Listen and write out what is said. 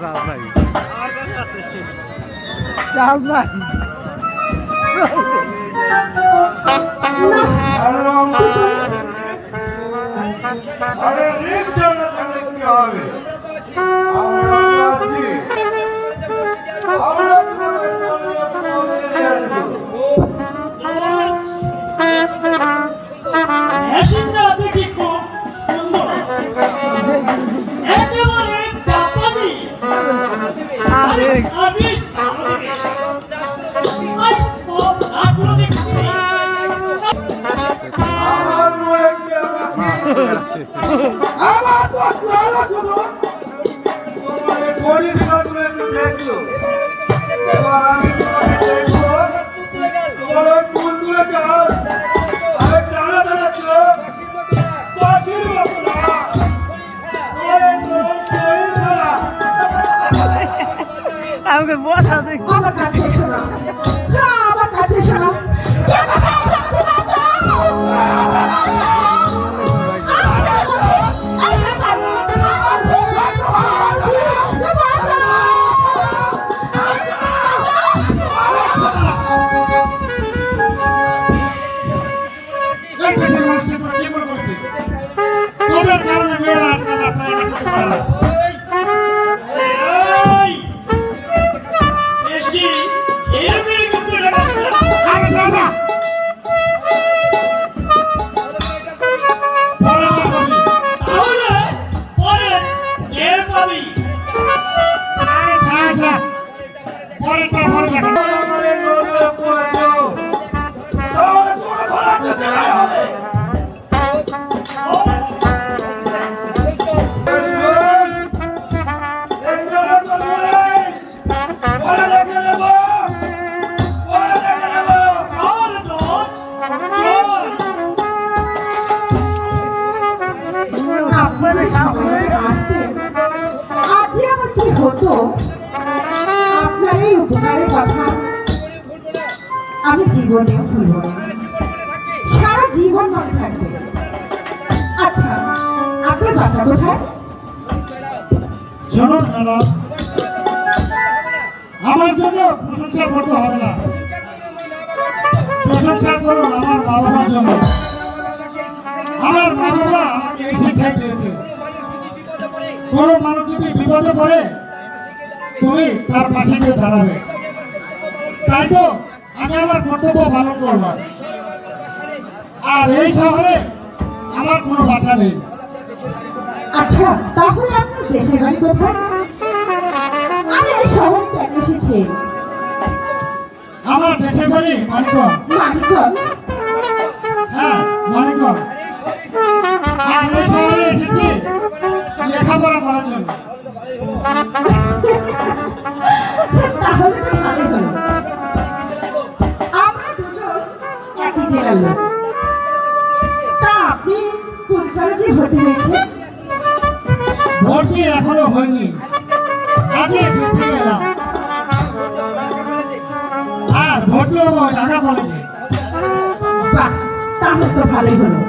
Charge নাই, charge নাই। আরে রিক্সা না থাকলে কি হবে? আমরা আছি, আমরা তোমাদের বলে পৌঁছে আসবো। মেশিনটা দেখি খুব সুন্দর, একেবারে জাপানি। আরে আমি আজ খুব আগ্রহ দেখছি। আমার মনে কি আমার তো ভালো শুনো, তোমার বডি ফটো একটু দেখলো, এবার আমি তোমাকে দেখবো, তোমার ফুল তুলে যাও, আরে টানা টানা চলো, বাসির মতো না, তোমার শরীর খারাপ। আমাকে বসা দেখ। আমার কাছে শোনো, আমার কাছে শোনো, এই বেশি এর কিন্তু আরে দাদা তাহলে পরে টের পাবি। আমারে নজরে পড়েছো, তাহলে তোমার ভাড়া দিতে হবে। চল দোষ, চল। আপনারা সবাই আসতেন, আজই আমার কি হতো? আপনার এই উপকারের কথা আমি জীবনেও ভুলব না, সারা জীবন মনে থাকবে। আচ্ছা, আপনার বাসা কোথায়? শোনো ম্যাডাম, আমার জন্য প্রশংসা করতে হবে না, প্রশংসা করুন আমার মা বাবার জন্য। আমার মা বাবা আমাকে এই শিক্ষা দিয়েছে, কোনো মানুষ যদি বিপদে পড়ে তুমি তার পাশে গিয়ে দাঁড়াবে। তাই তো আমি আমার কর্তব্য পালন করলাম। আর এই শহরে আমার কোনো বাসা নেই। আচ্ছা, তাহলে আপনার দেশের বাড়ি কোথায়? আমি এই শহরে কেন এসেছি? আমার দেশের বাড়ি মানিকগঞ্জ। মানিকগঞ্জ? হ্যাঁ, মানিকগঞ্জ। আর এই শহরে এসেছি লেখাপড়া করার জন্য। তাহলে তো ভালোই হলো, আমরা দুজন একই জেলার লোক। তা আপনি কোন কলেজে ভর্তি হয়েছে? ভর্তি এখনো হয়নি, আগে দেখতে এলাম। আর ভর্তি হবো ঢাকা কলেজে। বাহ, তাহলে তো ভালোই হলো।